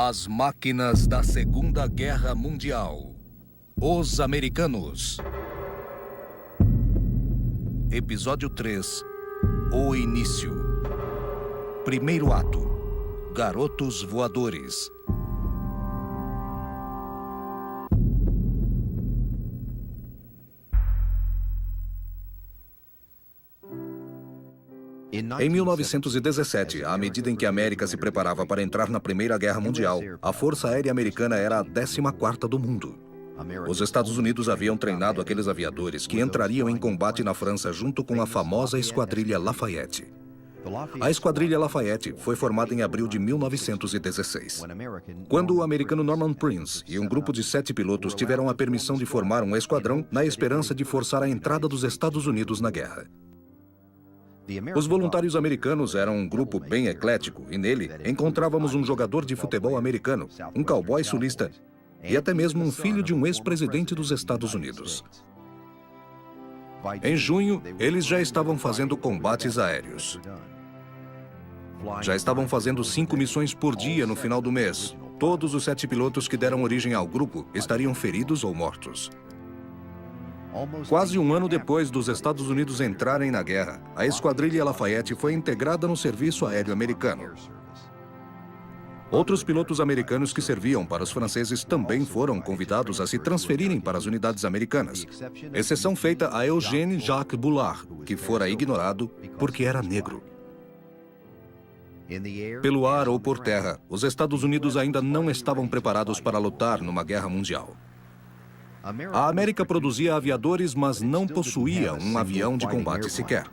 As máquinas da Segunda Guerra Mundial. Os americanos. Episódio 3. O início. Primeiro ato. Garotos voadores. Em 1917, à medida em que a América se preparava para entrar na Primeira Guerra Mundial, a Força Aérea Americana era a 14ª do mundo. Os Estados Unidos haviam treinado aqueles aviadores que entrariam em combate na França junto com a famosa Esquadrilha Lafayette. A Esquadrilha Lafayette foi formada em abril de 1916. Quando o americano Norman Prince e um grupo de 7 pilotos tiveram a permissão de formar um esquadrão na esperança de forçar a entrada dos Estados Unidos na guerra. Os voluntários americanos eram um grupo bem eclético e nele encontrávamos um jogador de futebol americano, um cowboy sulista e até mesmo um filho de um ex-presidente dos Estados Unidos. Em junho, eles já estavam fazendo combates aéreos. Já estavam fazendo 5 missões por dia no final do mês. Todos os 7 pilotos que deram origem ao grupo estariam feridos ou mortos. Quase um ano depois dos Estados Unidos entrarem na guerra, a Esquadrilha Lafayette foi integrada no Serviço Aéreo Americano. Outros pilotos americanos que serviam para os franceses também foram convidados a se transferirem para as unidades americanas, exceção feita a Eugène Jacques Bullard, que fora ignorado porque era negro. Pelo ar ou por terra, os Estados Unidos ainda não estavam preparados para lutar numa guerra mundial. A América produzia aviadores, mas não possuía um avião de combate sequer.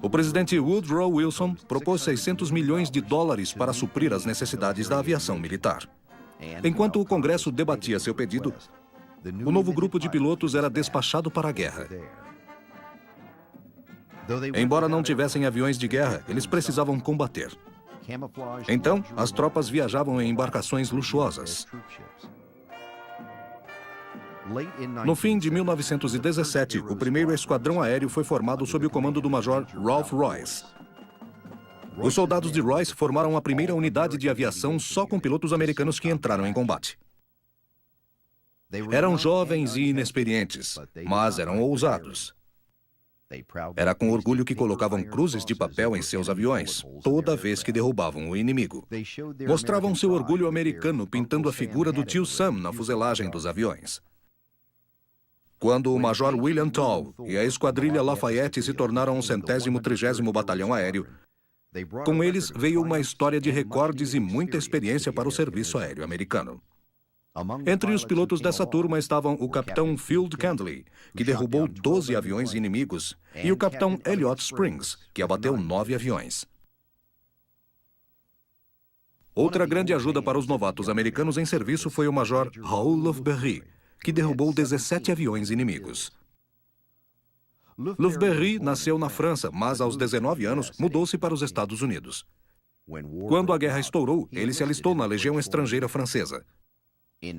O presidente Woodrow Wilson propôs $600 milhões para suprir as necessidades da aviação militar. Enquanto o Congresso debatia seu pedido, o novo grupo de pilotos era despachado para a guerra. Embora não tivessem aviões de guerra, eles precisavam combater. Então, as tropas viajavam em embarcações luxuosas. No fim de 1917, o primeiro esquadrão aéreo foi formado sob o comando do Major Ralph Royce. Os soldados de Royce formaram a primeira unidade de aviação só com pilotos americanos que entraram em combate. Eram jovens e inexperientes, mas eram ousados. Era com orgulho que colocavam cruzes de papel em seus aviões, toda vez que derrubavam o inimigo. Mostravam seu orgulho americano pintando a figura do tio Sam na fuselagem dos aviões. Quando o Major William Tall e a Esquadrilha Lafayette se tornaram o 130º Batalhão Aéreo, com eles veio uma história de recordes e muita experiência para o serviço aéreo americano. Entre os pilotos dessa turma estavam o capitão Field Candley, que derrubou 12 aviões inimigos, e o capitão Elliot Springs, que abateu 9 aviões. Outra grande ajuda para os novatos americanos em serviço foi o Major Raoul Lufbery, que derrubou 17 aviões inimigos. Lufbery nasceu na França, mas aos 19 anos mudou-se para os Estados Unidos. Quando a guerra estourou, ele se alistou na Legião Estrangeira Francesa.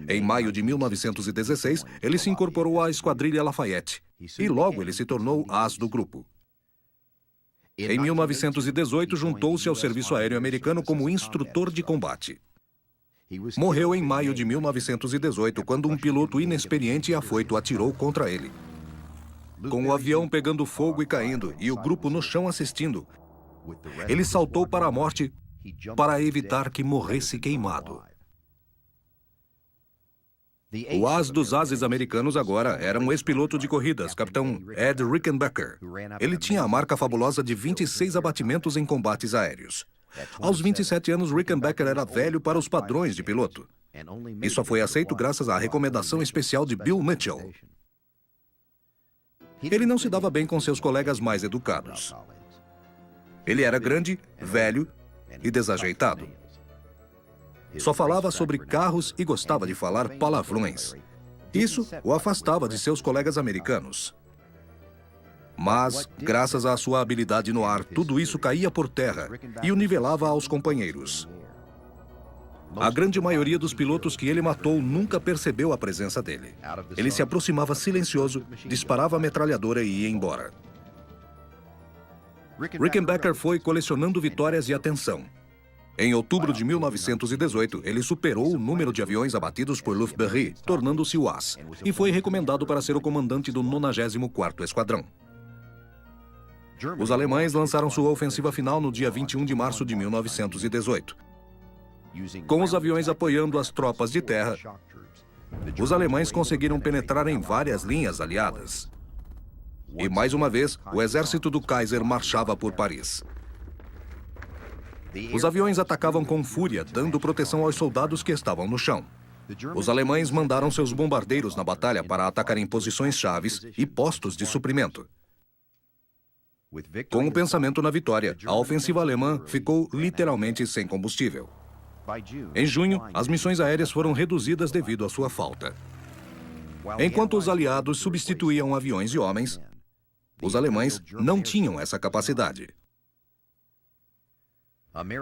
Em maio de 1916, ele se incorporou à Esquadrilha Lafayette e logo ele se tornou as do grupo. Em 1918, juntou-se ao Serviço Aéreo Americano como instrutor de combate. Morreu em maio de 1918, quando um piloto inexperiente e afoito atirou contra ele. Com o avião pegando fogo e caindo e o grupo no chão assistindo, ele saltou para a morte para evitar que morresse queimado. O as dos ases americanos agora era um ex-piloto de corridas, capitão Ed Rickenbacker. Ele tinha a marca fabulosa de 26 abatimentos em combates aéreos. Aos 27 anos, Rickenbacker era velho para os padrões de piloto. E só foi aceito graças à recomendação especial de Bill Mitchell. Ele não se dava bem com seus colegas mais educados. Ele era grande, velho e desajeitado. Só falava sobre carros e gostava de falar palavrões. Isso o afastava de seus colegas americanos. Mas, graças à sua habilidade no ar, tudo isso caía por terra e o nivelava aos companheiros. A grande maioria dos pilotos que ele matou nunca percebeu a presença dele. Ele se aproximava silencioso, disparava a metralhadora e ia embora. Rickenbacker foi colecionando vitórias e atenção. Em outubro de 1918, ele superou o número de aviões abatidos por Lufberry, tornando-se o as, e foi recomendado para ser o comandante do 94º Esquadrão. Os alemães lançaram sua ofensiva final no dia 21 de março de 1918. Com os aviões apoiando as tropas de terra, os alemães conseguiram penetrar em várias linhas aliadas. E mais uma vez, o exército do Kaiser marchava por Paris. Os aviões atacavam com fúria, dando proteção aos soldados que estavam no chão. Os alemães mandaram seus bombardeiros na batalha para atacarem posições chaves e postos de suprimento. Com o pensamento na vitória, a ofensiva alemã ficou literalmente sem combustível. Em junho, as missões aéreas foram reduzidas devido à sua falta. Enquanto os aliados substituíam aviões e homens, os alemães não tinham essa capacidade.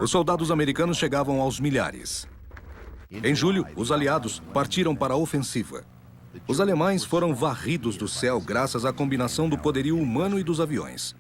Os soldados americanos chegavam aos milhares. Em julho, os aliados partiram para a ofensiva. Os alemães foram varridos do céu graças à combinação do poderio humano e dos aviões.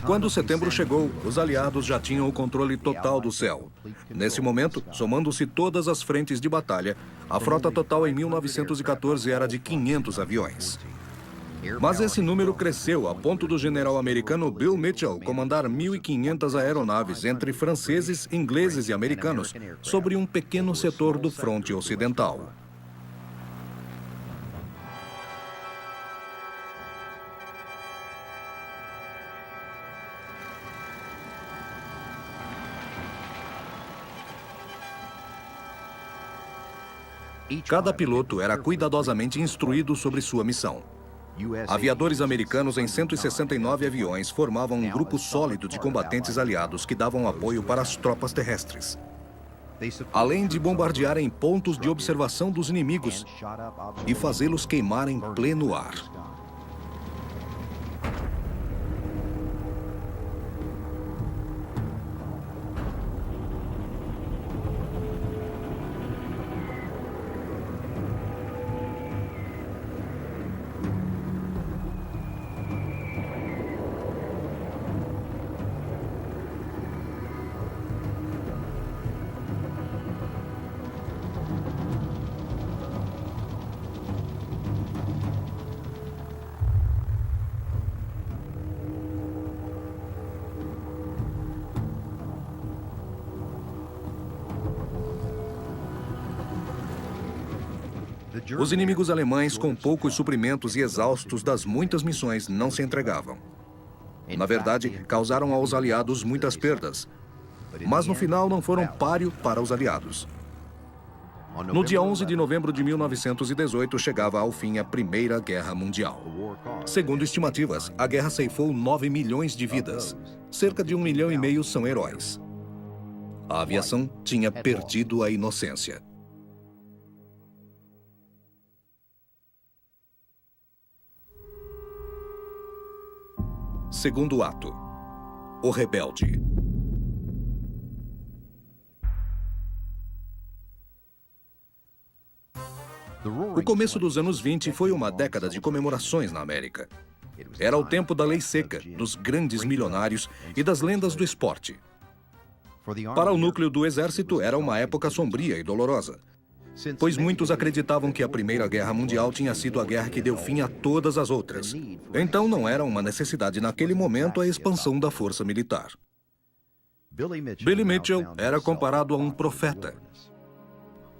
Quando setembro chegou, os aliados já tinham o controle total do céu. Nesse momento, somando-se todas as frentes de batalha, a frota total em 1914 era de 500 aviões. Mas esse número cresceu a ponto do general americano Bill Mitchell comandar 1.500 aeronaves entre franceses, ingleses e americanos sobre um pequeno setor do fronte ocidental. Cada piloto era cuidadosamente instruído sobre sua missão. Aviadores americanos em 169 aviões formavam um grupo sólido de combatentes aliados que davam apoio para as tropas terrestres, além de bombardearem pontos de observação dos inimigos e fazê-los queimar em pleno ar. Os inimigos alemães, com poucos suprimentos e exaustos das muitas missões, não se entregavam. Na verdade, causaram aos aliados muitas perdas, mas no final não foram páreo para os aliados. No dia 11 de novembro de 1918, chegava ao fim a Primeira Guerra Mundial. Segundo estimativas, a guerra ceifou 9 milhões de vidas. Cerca de 1,5 milhão são heróis. A aviação tinha perdido a inocência. Segundo ato: O Rebelde. O começo dos anos 20 foi uma década de comemorações na América. Era o tempo da lei seca, dos grandes milionários e das lendas do esporte. Para o núcleo do exército, era uma época sombria e dolorosa. pois muitos acreditavam que a Primeira Guerra Mundial tinha sido a guerra que deu fim a todas as outras. Então não era uma necessidade naquele momento a expansão da força militar. Billy Mitchell era comparado a um profeta.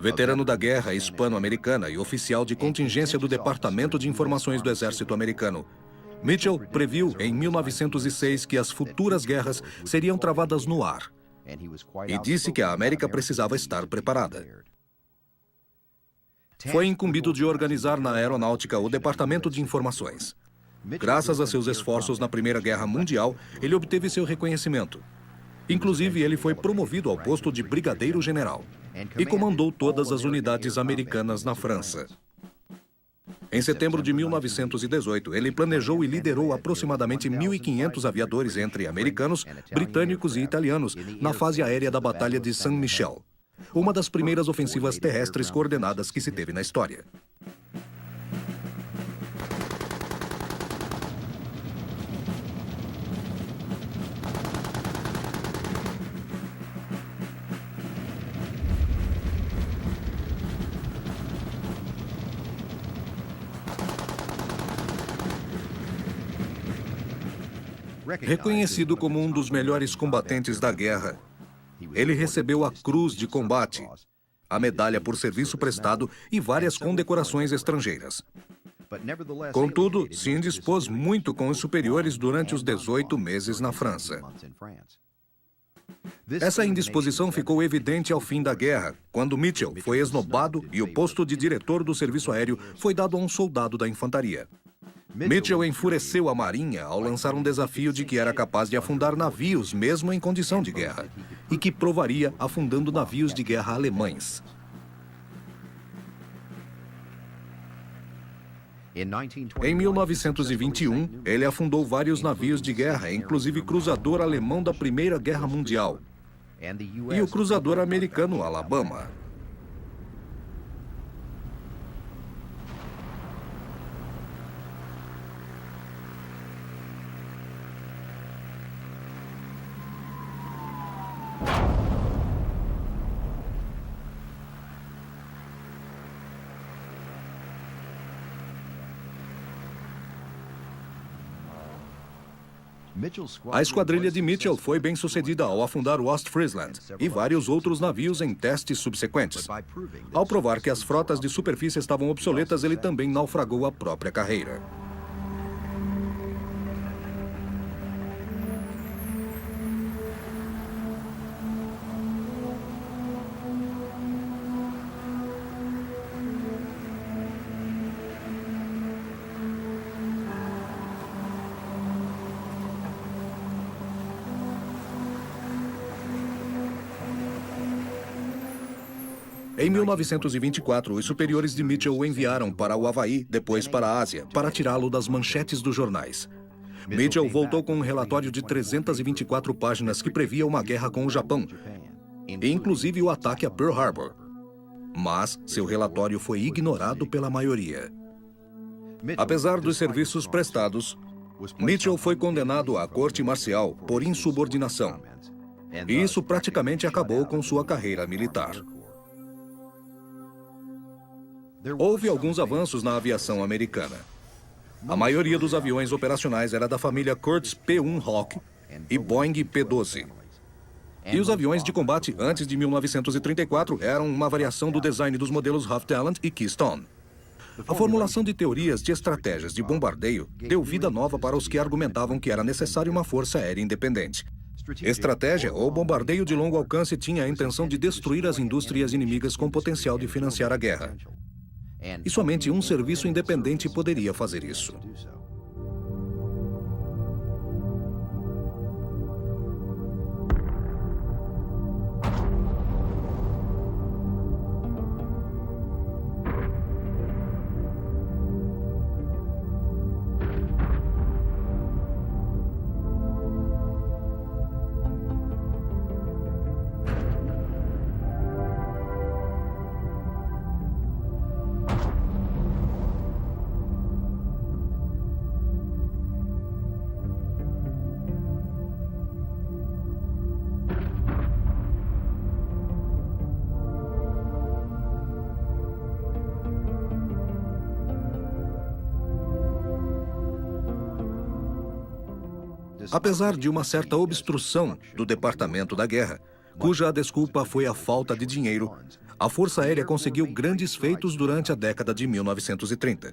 Veterano da guerra hispano-americana e oficial de contingência do Departamento de Informações do Exército Americano, Mitchell previu em 1906 que as futuras guerras seriam travadas no ar e disse que a América precisava estar preparada. Foi incumbido de organizar na aeronáutica o Departamento de Informações. Graças a seus esforços na Primeira Guerra Mundial, ele obteve seu reconhecimento. Inclusive, ele foi promovido ao posto de brigadeiro-general e comandou todas as unidades americanas na França. Em setembro de 1918, ele planejou e liderou aproximadamente 1.500 aviadores entre americanos, britânicos e italianos na fase aérea da Batalha de Saint-Michel, uma das primeiras ofensivas terrestres coordenadas que se teve na história. Reconhecido como um dos melhores combatentes da guerra, ele recebeu a Cruz de Combate, a medalha por serviço prestado e várias condecorações estrangeiras. Contudo, se indispôs muito com os superiores durante os 18 meses na França. Essa indisposição ficou evidente ao fim da guerra, quando Mitchell foi esnobado e o posto de diretor do serviço aéreo foi dado a um soldado da infantaria. Mitchell enfureceu a Marinha ao lançar um desafio de que era capaz de afundar navios mesmo em condição de guerra, e que provaria afundando navios de guerra alemães. Em 1921, ele afundou vários navios de guerra, inclusive cruzador alemão da Primeira Guerra Mundial e o cruzador americano Alabama. A esquadrilha de Mitchell foi bem sucedida ao afundar o Ostfriesland e vários outros navios em testes subsequentes. Ao provar que as frotas de superfície estavam obsoletas, ele também naufragou a própria carreira. Em 1924, os superiores de Mitchell o enviaram para o Havaí, depois para a Ásia, para tirá-lo das manchetes dos jornais. Mitchell voltou com um relatório de 324 páginas que previa uma guerra com o Japão, e inclusive o ataque a Pearl Harbor. Mas seu relatório foi ignorado pela maioria. Apesar dos serviços prestados, Mitchell foi condenado à corte marcial por insubordinação. E isso praticamente acabou com sua carreira militar. Houve alguns avanços na aviação americana. A maioria dos aviões operacionais era da família Curtiss P-1 Hawk e Boeing P-12. E os aviões de combate antes de 1934 eram uma variação do design dos modelos Half Talent e Keystone. A formulação de teorias de estratégias de bombardeio deu vida nova para os que argumentavam que era necessária uma força aérea independente. Estratégia ou bombardeio de longo alcance tinha a intenção de destruir as indústrias inimigas com potencial de financiar a guerra. E somente um serviço independente poderia fazer isso. Apesar de uma certa obstrução do Departamento da Guerra, cuja desculpa foi a falta de dinheiro, a Força Aérea conseguiu grandes feitos durante a década de 1930.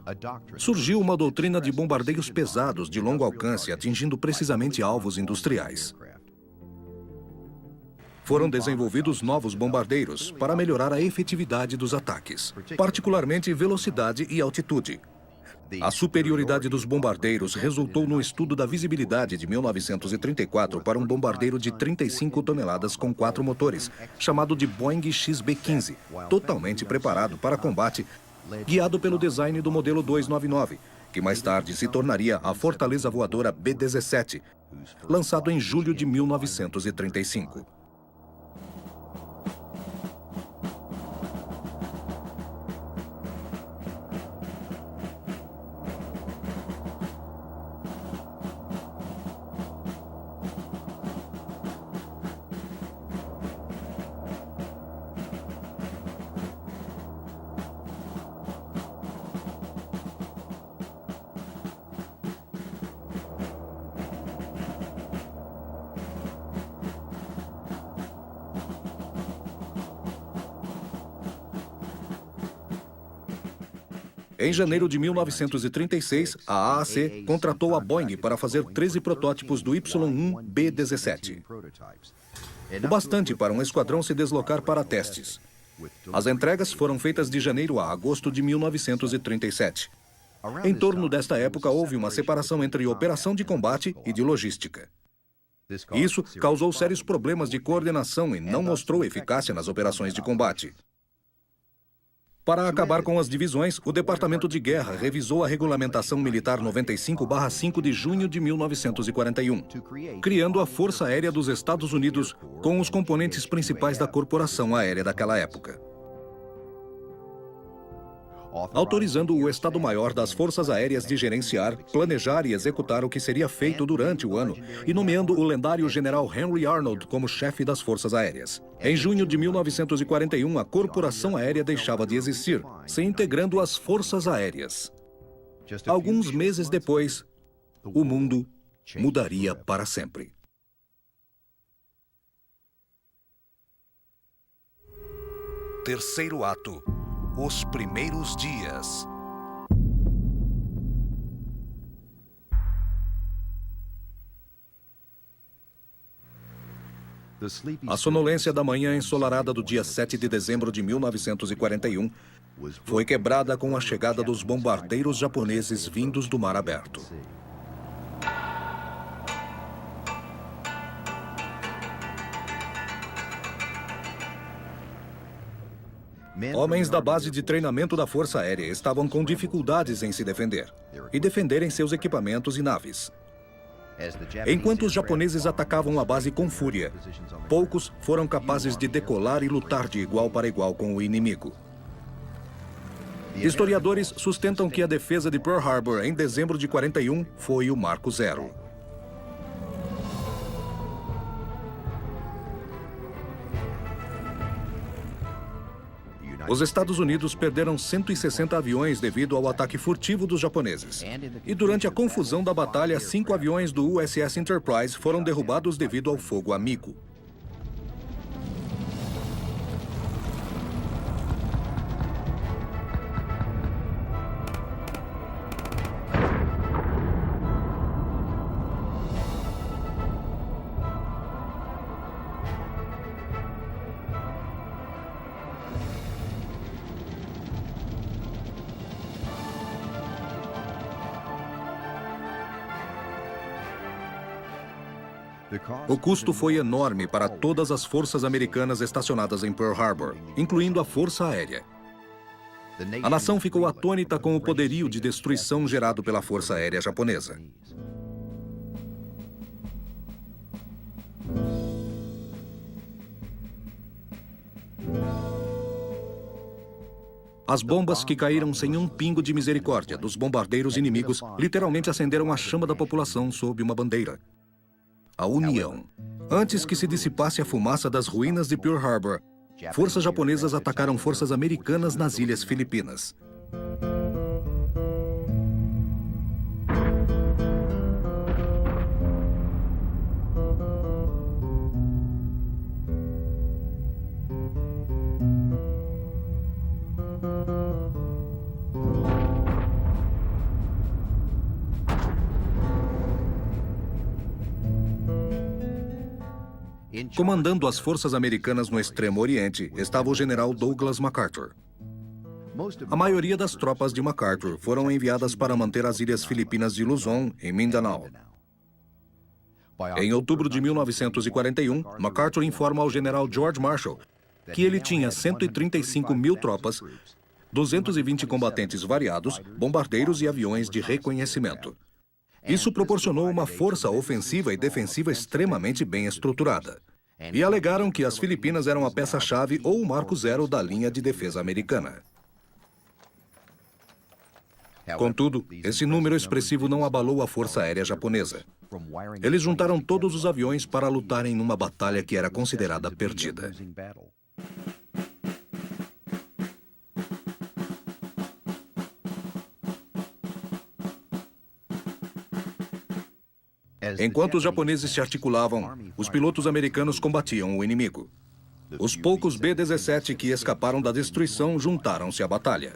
Surgiu uma doutrina de bombardeiros pesados de longo alcance, atingindo precisamente alvos industriais. Foram desenvolvidos novos bombardeiros para melhorar a efetividade dos ataques, particularmente velocidade e altitude. A superioridade dos bombardeiros resultou no estudo da visibilidade de 1934 para um bombardeiro de 35 toneladas com 4 motores, chamado de Boeing XB-15, totalmente preparado para combate, guiado pelo design do modelo 299, que mais tarde se tornaria a Fortaleza Voadora B-17, lançado em julho de 1935. Em janeiro de 1936, a AAC contratou a Boeing para fazer 13 protótipos do Y-1B-17. O bastante para um esquadrão se deslocar para testes. As entregas foram feitas de janeiro a agosto de 1937. Em torno desta época, houve uma separação entre operação de combate e de logística. Isso causou sérios problemas de coordenação e não mostrou eficácia nas operações de combate. Para acabar com as divisões, o Departamento de Guerra revisou a Regulamentação Militar 95/5 de junho de 1941, criando a Força Aérea dos Estados Unidos com os componentes principais da Corporação Aérea daquela época, autorizando o Estado-Maior das Forças Aéreas de gerenciar, planejar e executar o que seria feito durante o ano e nomeando o lendário general Henry Arnold como chefe das Forças Aéreas. Em junho de 1941, a Corporação Aérea deixava de existir, se integrando às Forças Aéreas. Alguns meses depois, o mundo mudaria para sempre. Terceiro ato. Os primeiros dias. A sonolência da manhã ensolarada do dia 7 de dezembro de 1941 foi quebrada com a chegada dos bombardeiros japoneses vindos do mar aberto. Homens da base de treinamento da Força Aérea estavam com dificuldades em se defender e defenderem seus equipamentos e naves. Enquanto os japoneses atacavam a base com fúria, poucos foram capazes de decolar e lutar de igual para igual com o inimigo. Historiadores sustentam que a defesa de Pearl Harbor em dezembro de 41 foi o marco zero. Os Estados Unidos perderam 160 aviões devido ao ataque furtivo dos japoneses. E durante a confusão da batalha, 5 aviões do USS Enterprise foram derrubados devido ao fogo amigo. O custo foi enorme para todas as forças americanas estacionadas em Pearl Harbor, incluindo a Força Aérea. A nação ficou atônita com o poderio de destruição gerado pela Força Aérea japonesa. As bombas que caíram sem um pingo de misericórdia dos bombardeiros inimigos literalmente acenderam a chama da população sob uma bandeira: a União. Antes que se dissipasse a fumaça das ruínas de Pearl Harbor, forças japonesas atacaram forças americanas nas ilhas Filipinas. Comandando as forças americanas no Extremo Oriente estava o general Douglas MacArthur. A maioria das tropas de MacArthur foram enviadas para manter as ilhas filipinas de Luzon, em Mindanao. Em outubro de 1941, MacArthur informa ao general George Marshall que ele tinha 135 mil tropas, 220 combatentes variados, bombardeiros e aviões de reconhecimento. Isso proporcionou uma força ofensiva e defensiva extremamente bem estruturada. E alegaram que as Filipinas eram a peça-chave ou o marco zero da linha de defesa americana. Contudo, esse número expressivo não abalou a Força Aérea Japonesa. Eles juntaram todos os aviões para lutarem numa batalha que era considerada perdida. Enquanto os japoneses se articulavam, os pilotos americanos combatiam o inimigo. Os poucos B-17 que escaparam da destruição juntaram-se à batalha.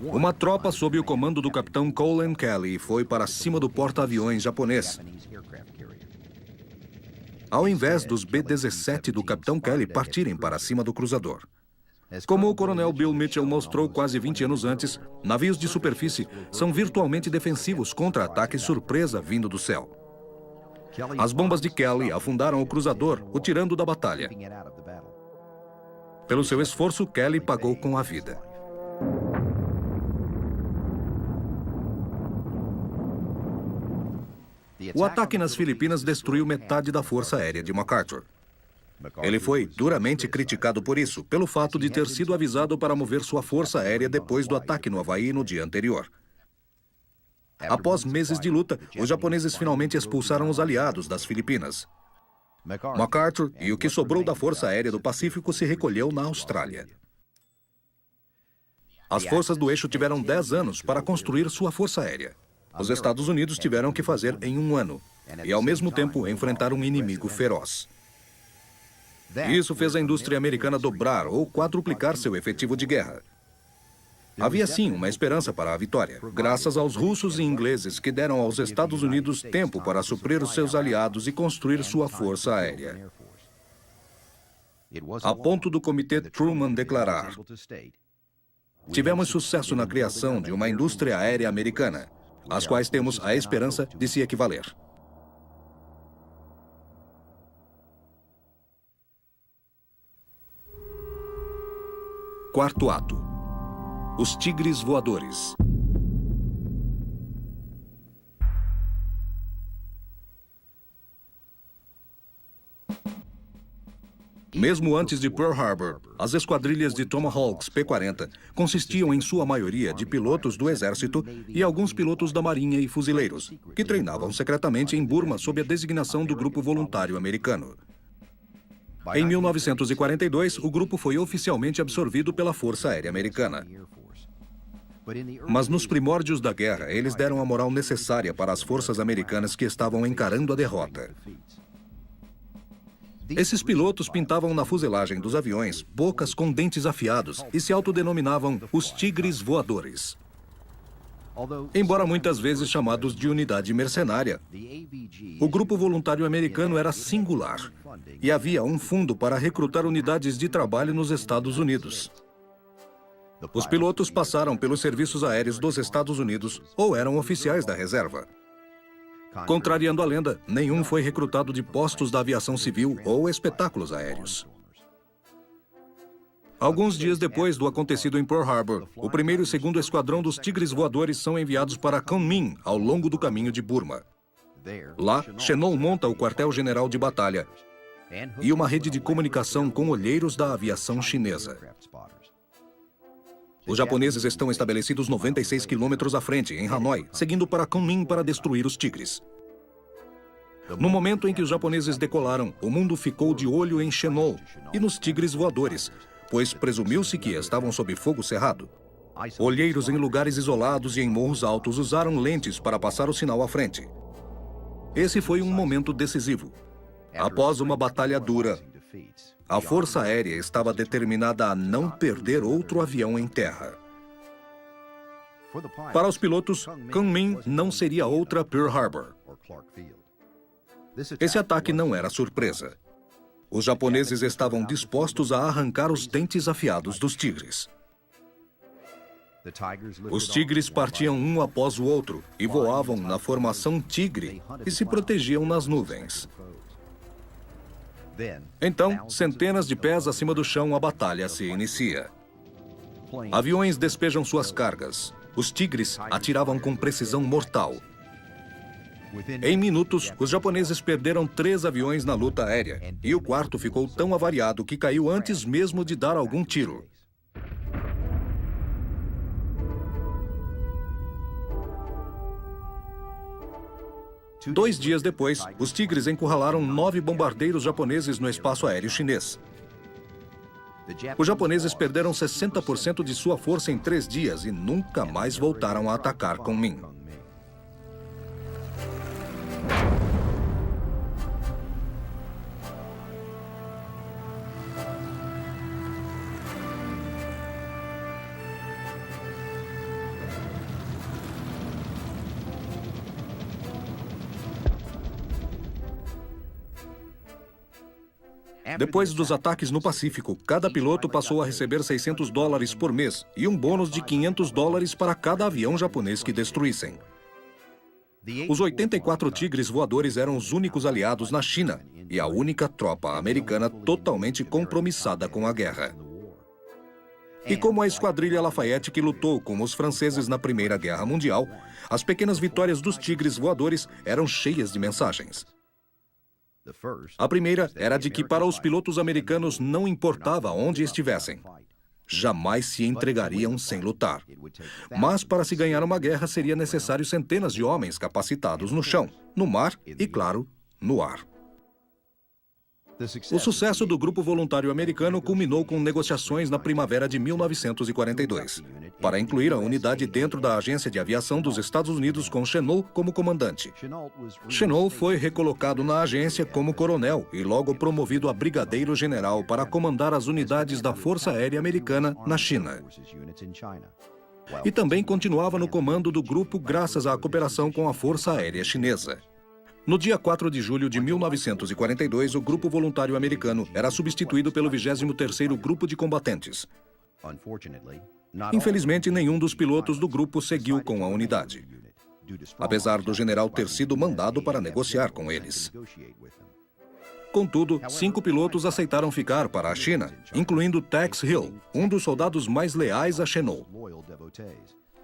Uma tropa sob o comando do capitão Colin Kelly foi para cima do porta-aviões japonês. Ao invés dos B-17 do capitão Kelly partirem para cima do cruzador. Como o coronel Bill Mitchell mostrou quase 20 anos antes, navios de superfície são virtualmente defensivos contra ataques surpresa vindo do céu. As bombas de Kelly afundaram o cruzador, o tirando da batalha. Pelo seu esforço, Kelly pagou com a vida. O ataque nas Filipinas destruiu metade da Força Aérea de MacArthur. Ele foi duramente criticado por isso, pelo fato de ter sido avisado para mover sua Força Aérea depois do ataque no Havaí no dia anterior. Após meses de luta, os japoneses finalmente expulsaram os aliados das Filipinas. MacArthur e o que sobrou da Força Aérea do Pacífico se recolheu na Austrália. As forças do eixo tiveram 10 anos para construir sua Força Aérea. Os Estados Unidos tiveram que fazer em 1 ano, e ao mesmo tempo enfrentar um inimigo feroz. Isso fez a indústria americana dobrar ou quadruplicar seu efetivo de guerra. Havia sim uma esperança para a vitória, graças aos russos e ingleses que deram aos Estados Unidos tempo para suprir os seus aliados e construir sua força aérea. A ponto do Comitê Truman declarar: tivemos sucesso na criação de uma indústria aérea americana, às quais temos a esperança de se equivaler. Quarto ato. Os Tigres Voadores. Mesmo antes de Pearl Harbor, as esquadrilhas de Tomahawks P-40 consistiam em sua maioria de pilotos do Exército e alguns pilotos da Marinha e fuzileiros, que treinavam secretamente em Burma sob a designação do Grupo Voluntário Americano. Em 1942, o grupo foi oficialmente absorvido pela Força Aérea Americana. Mas nos primórdios da guerra, eles deram a moral necessária para as forças americanas que estavam encarando a derrota. Esses pilotos pintavam na fuselagem dos aviões bocas com dentes afiados e se autodenominavam os Tigres Voadores. Embora muitas vezes chamados de unidade mercenária, o Grupo Voluntário Americano era singular e havia um fundo para recrutar unidades de trabalho nos Estados Unidos. Os pilotos passaram pelos serviços aéreos dos Estados Unidos ou eram oficiais da reserva. Contrariando a lenda, nenhum foi recrutado de postos da aviação civil ou espetáculos aéreos. Alguns dias depois do acontecido em Pearl Harbor, o primeiro e segundo esquadrão dos Tigres Voadores são enviados para Kunming, ao longo do caminho de Burma. Lá, Chennault monta o quartel-general de batalha e uma rede de comunicação com olheiros da aviação chinesa. Os japoneses estão estabelecidos 96 quilômetros à frente, em Hanoi, seguindo para Kunming para destruir os Tigres. No momento em que os japoneses decolaram, o mundo ficou de olho em Chennault e nos Tigres Voadores, pois presumiu-se que estavam sob fogo cerrado. Olheiros em lugares isolados e em morros altos usaram lentes para passar o sinal à frente. Esse foi um momento decisivo. Após uma batalha dura, A Força Aérea estava determinada a não perder outro avião em terra. Para os pilotos, Kunming não seria outra Pearl Harbor. Esse ataque não era surpresa. Os japoneses estavam dispostos a arrancar os dentes afiados dos tigres. Os tigres partiam um após o outro e voavam na formação tigre e se protegiam nas nuvens. Então, centenas de pés acima do chão, a batalha se inicia. Aviões despejam suas cargas. Os tigres atiravam com precisão mortal. Em minutos, os japoneses perderam 3 aviões na luta aérea e o quarto ficou tão avariado que caiu antes mesmo de dar algum tiro. Dois dias depois, os tigres encurralaram 9 bombardeiros japoneses no espaço aéreo chinês. Os japoneses perderam 60% de sua força em 3 dias e nunca mais voltaram a atacar Kunming. Depois dos ataques no Pacífico, cada piloto passou a receber $600 por mês e um bônus de $500 para cada avião japonês que destruíssem. Os 84 tigres voadores eram os únicos aliados na China e a única tropa americana totalmente compromissada com a guerra. E como a esquadrilha Lafayette que lutou com os franceses na Primeira Guerra Mundial, as pequenas vitórias dos tigres voadores eram cheias de mensagens. A primeira era de que para os pilotos americanos não importava onde estivessem. Jamais se entregariam sem lutar. Mas para se ganhar uma guerra seria necessário centenas de homens capacitados no chão, no mar e, claro, no ar. O sucesso do grupo voluntário americano culminou com negociações na primavera de 1942, para incluir a unidade dentro da Agência de Aviação dos Estados Unidos com Chennault como comandante. Chennault foi recolocado na agência como coronel e logo promovido a brigadeiro-general para comandar as unidades da Força Aérea Americana na China. E também continuava no comando do grupo graças à cooperação com a Força Aérea Chinesa. No dia 4 de julho de 1942, o grupo voluntário americano era substituído pelo 23º Grupo de Combatentes. Infelizmente, nenhum dos pilotos do grupo seguiu com a unidade, apesar do general ter sido mandado para negociar com eles. Contudo, 5 pilotos aceitaram ficar para a China, incluindo Tex Hill, um dos soldados mais leais a Chennault,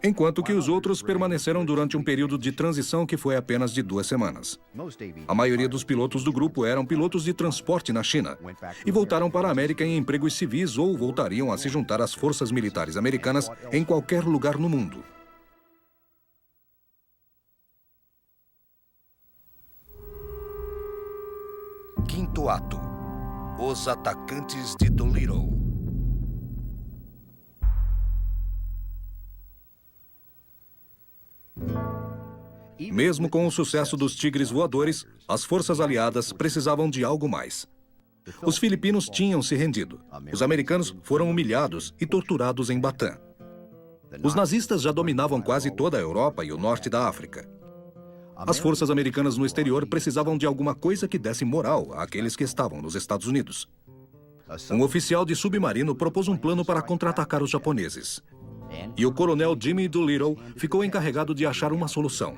enquanto que os outros permaneceram durante um período de transição que foi apenas de 2 semanas. A maioria dos pilotos do grupo eram pilotos de transporte na China e voltaram para a América em empregos civis ou voltariam a se juntar às forças militares americanas em qualquer lugar no mundo. Quinto ato: Os atacantes de Doolittle. Mesmo com o sucesso dos tigres voadores, as forças aliadas precisavam de algo mais. Os filipinos tinham se rendido. Os americanos foram humilhados e torturados em Bataan. Os nazistas já dominavam quase toda a Europa e o norte da África. As forças americanas no exterior precisavam de alguma coisa que desse moral àqueles que estavam nos Estados Unidos. Um oficial de submarino propôs um plano para contra-atacar os japoneses. E o coronel Jimmy Doolittle ficou encarregado de achar uma solução.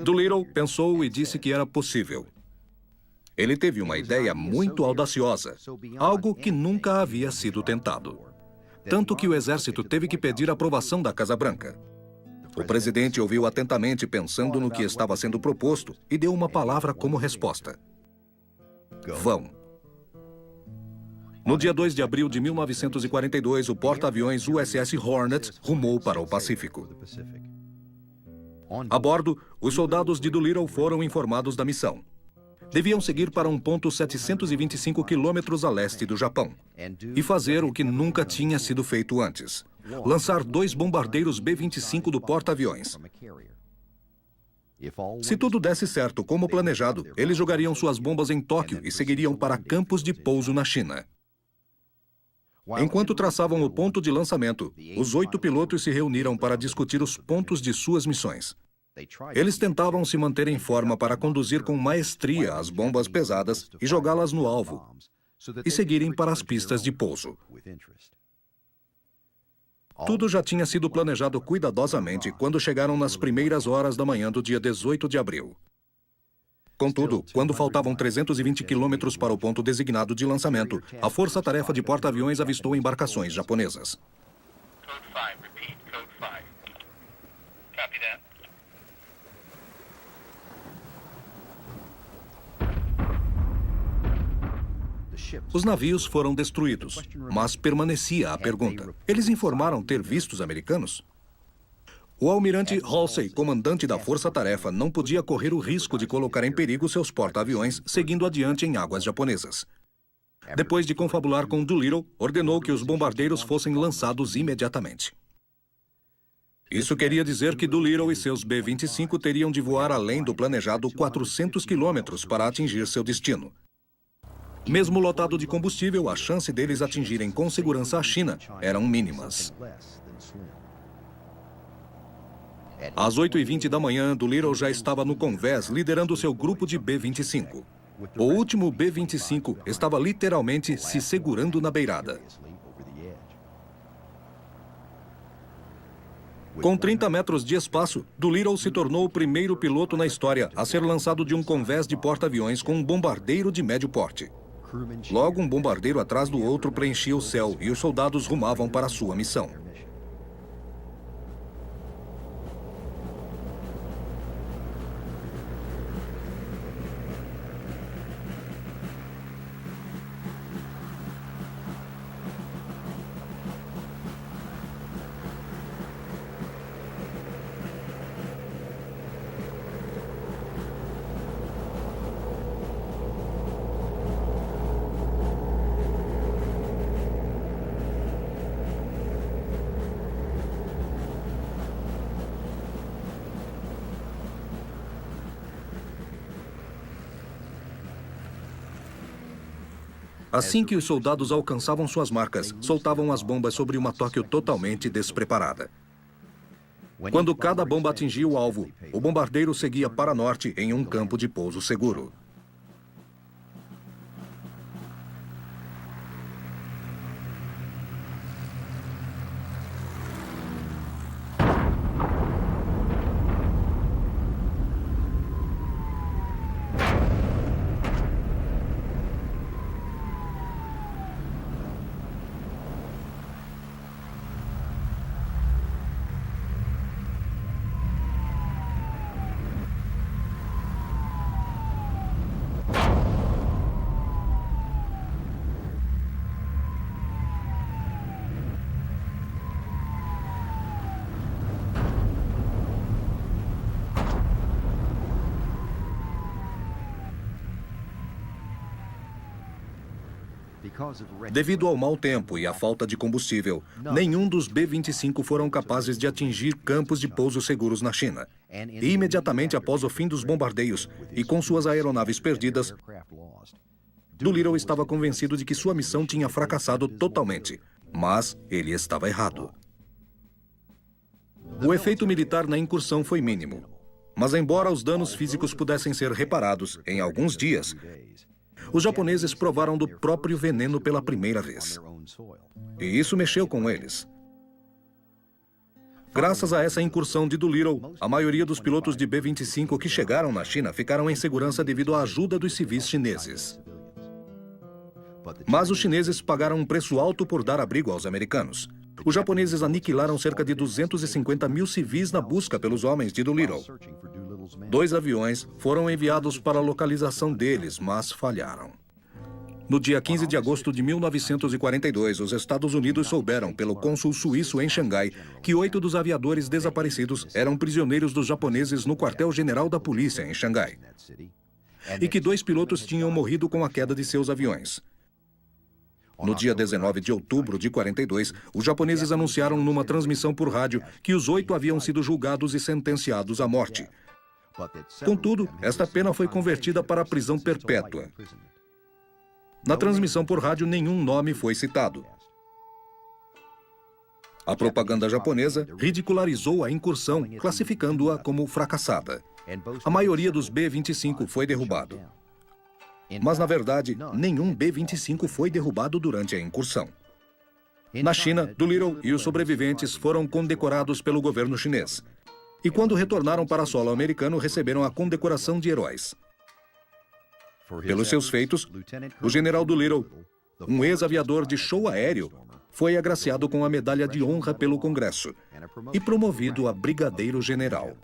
Doolittle pensou e disse que era possível. Ele teve uma ideia muito audaciosa, algo que nunca havia sido tentado. Tanto que o exército teve que pedir aprovação da Casa Branca. O presidente ouviu atentamente pensando no que estava sendo proposto e deu uma palavra como resposta: vão. No dia 2 de abril de 1942, o porta-aviões USS Hornet rumou para o Pacífico. A bordo, os soldados de Doolittle foram informados da missão. Deviam seguir para um ponto 725 quilômetros a leste do Japão e fazer o que nunca tinha sido feito antes: lançar 2 bombardeiros B-25 do porta-aviões. Se tudo desse certo como planejado, eles jogariam suas bombas em Tóquio e seguiriam para campos de pouso na China. Enquanto traçavam o ponto de lançamento, os 8 pilotos se reuniram para discutir os pontos de suas missões. Eles tentavam se manter em forma para conduzir com maestria as bombas pesadas e jogá-las no alvo, e seguirem para as pistas de pouso. Tudo já tinha sido planejado cuidadosamente quando chegaram nas primeiras horas da manhã do dia 18 de abril. Contudo, quando faltavam 320 quilômetros para o ponto designado de lançamento, a força-tarefa de porta-aviões avistou embarcações japonesas. Code 5, repeat, code 5. Copy that. Os navios foram destruídos, mas permanecia a pergunta. Eles informaram ter visto os americanos? O almirante Halsey, comandante da força-tarefa, não podia correr o risco de colocar em perigo seus porta-aviões seguindo adiante em águas japonesas. Depois de confabular com Doolittle, ordenou que os bombardeiros fossem lançados imediatamente. Isso queria dizer que Doolittle e seus B-25 teriam de voar além do planejado 400 quilômetros para atingir seu destino. Mesmo lotado de combustível, a chance deles atingirem com segurança a China eram mínimas. Às 8h20 da manhã, Doolittle já estava no convés liderando seu grupo de B-25. O último B-25 estava literalmente se segurando na beirada. Com 30 metros de espaço, Doolittle se tornou o primeiro piloto na história a ser lançado de um convés de porta-aviões com um bombardeiro de médio porte. Logo, um bombardeiro atrás do outro preenchia o céu e os soldados rumavam para sua missão. Assim que os soldados alcançavam suas marcas, soltavam as bombas sobre uma Tóquio totalmente despreparada. Quando cada bomba atingia o alvo, o bombardeiro seguia para norte em um campo de pouso seguro. Devido ao mau tempo e à falta de combustível, nenhum dos B-25 foram capazes de atingir campos de pouso seguros na China. E imediatamente após o fim dos bombardeios e com suas aeronaves perdidas, Doolittle estava convencido de que sua missão tinha fracassado totalmente. Mas ele estava errado. O efeito militar na incursão foi mínimo. Mas embora os danos físicos pudessem ser reparados em alguns dias, os japoneses provaram do próprio veneno pela primeira vez. E isso mexeu com eles. Graças a essa incursão de Doolittle, a maioria dos pilotos de B-25 que chegaram na China ficaram em segurança devido à ajuda dos civis chineses. Mas os chineses pagaram um preço alto por dar abrigo aos americanos. Os japoneses aniquilaram cerca de 250 mil civis na busca pelos homens de Doolittle. 2 aviões foram enviados para a localização deles, mas falharam. No dia 15 de agosto de 1942, os Estados Unidos souberam, pelo cônsul suíço em Xangai, que 8 dos aviadores desaparecidos eram prisioneiros dos japoneses no quartel-general da polícia em Xangai. E que 2 pilotos tinham morrido com a queda de seus aviões. No dia 19 de outubro de 42, os japoneses anunciaram numa transmissão por rádio que os 8 haviam sido julgados e sentenciados à morte. Contudo, esta pena foi convertida para a prisão perpétua. Na transmissão por rádio, nenhum nome foi citado. A propaganda japonesa ridicularizou a incursão, classificando-a como fracassada. A maioria dos B-25 foi derrubado. Mas, na verdade, nenhum B-25 foi derrubado durante a incursão. Na China, Doolittle e os sobreviventes foram condecorados pelo governo chinês. E quando retornaram para solo americano, receberam a condecoração de heróis. Pelos seus feitos, o general Doolittle, um ex-aviador de show aéreo, foi agraciado com a medalha de honra pelo Congresso e promovido a brigadeiro general.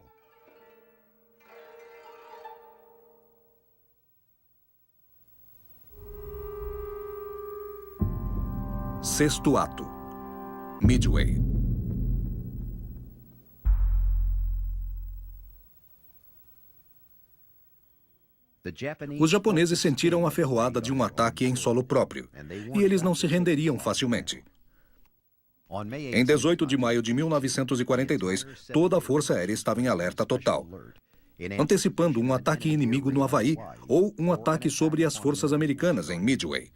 Sexto ato. Midway. Os japoneses sentiram a ferroada de um ataque em solo próprio, e eles não se renderiam facilmente. Em 18 de maio de 1942, toda a Força Aérea estava em alerta total, antecipando um ataque inimigo no Havaí ou um ataque sobre as forças americanas em Midway.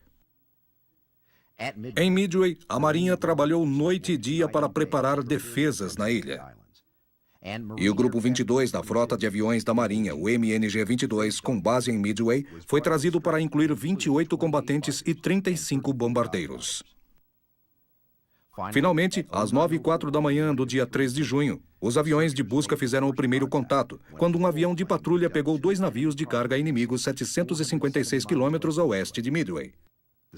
Em Midway, a Marinha trabalhou noite e dia para preparar defesas na ilha. E o Grupo 22 da Frota de Aviões da Marinha, o MNG-22, com base em Midway, foi trazido para incluir 28 combatentes e 35 bombardeiros. Finalmente, às 9h04 da manhã do dia 3 de junho, os aviões de busca fizeram o primeiro contato, quando um avião de patrulha pegou 2 navios de carga inimigos 756 quilômetros a oeste de Midway.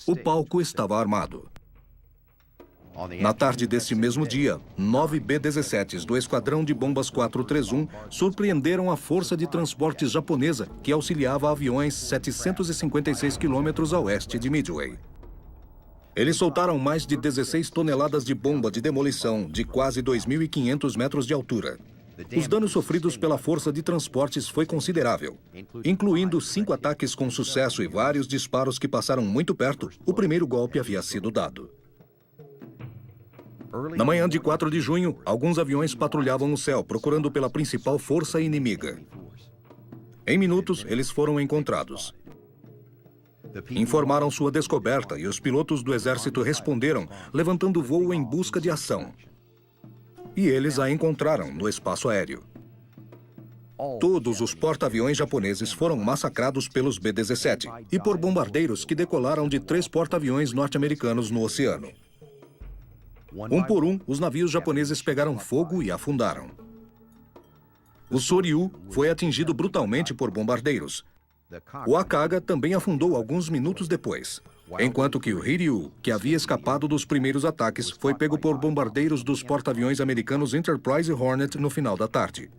O palco estava armado. Na tarde desse mesmo dia, 9 B-17s do Esquadrão de Bombas 431 surpreenderam a força de transportes japonesa que auxiliava aviões 756 quilômetros a oeste de Midway. Eles soltaram mais de 16 toneladas de bomba de demolição de quase 2.500 metros de altura. Os danos sofridos pela força de transportes foi considerável. Incluindo 5 ataques com sucesso e vários disparos que passaram muito perto, o primeiro golpe havia sido dado. Na manhã de 4 de junho, alguns aviões patrulhavam o céu, procurando pela principal força inimiga. Em minutos, eles foram encontrados. Informaram sua descoberta e os pilotos do exército responderam, levantando voo em busca de ação. E eles a encontraram no espaço aéreo. Todos os porta-aviões japoneses foram massacrados pelos B-17 e por bombardeiros que decolaram de 3 porta-aviões norte-americanos no oceano. Um por um, os navios japoneses pegaram fogo e afundaram. O Soryu foi atingido brutalmente por bombardeiros. O Akaga também afundou alguns minutos depois, enquanto que o Hiryu, que havia escapado dos primeiros ataques, foi pego por bombardeiros dos porta-aviões americanos Enterprise e Hornet no final da tarde.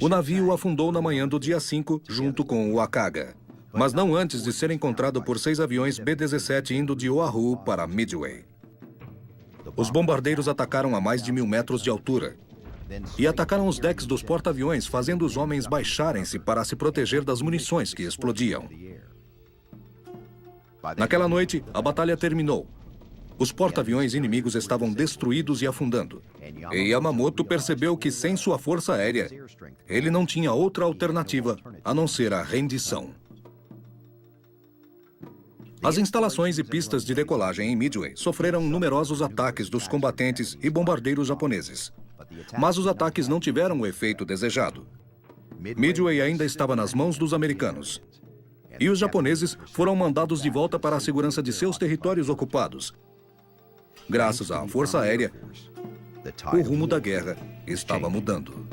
O navio afundou na manhã do dia 5, junto com o Akaga, mas não antes de ser encontrado por 6 aviões B-17 indo de Oahu para Midway. Os bombardeiros atacaram a mais de 1.000 metros de altura e atacaram os decks dos porta-aviões, fazendo os homens baixarem-se para se proteger das munições que explodiam. Naquela noite, a batalha terminou. Os porta-aviões inimigos estavam destruídos e afundando. E Yamamoto percebeu que, sem sua força aérea, ele não tinha outra alternativa a não ser a rendição. As instalações e pistas de decolagem em Midway sofreram numerosos ataques dos combatentes e bombardeiros japoneses. Mas os ataques não tiveram o efeito desejado. Midway ainda estava nas mãos dos americanos. E os japoneses foram mandados de volta para a segurança de seus territórios ocupados. Graças à Força Aérea, o rumo da guerra estava mudando.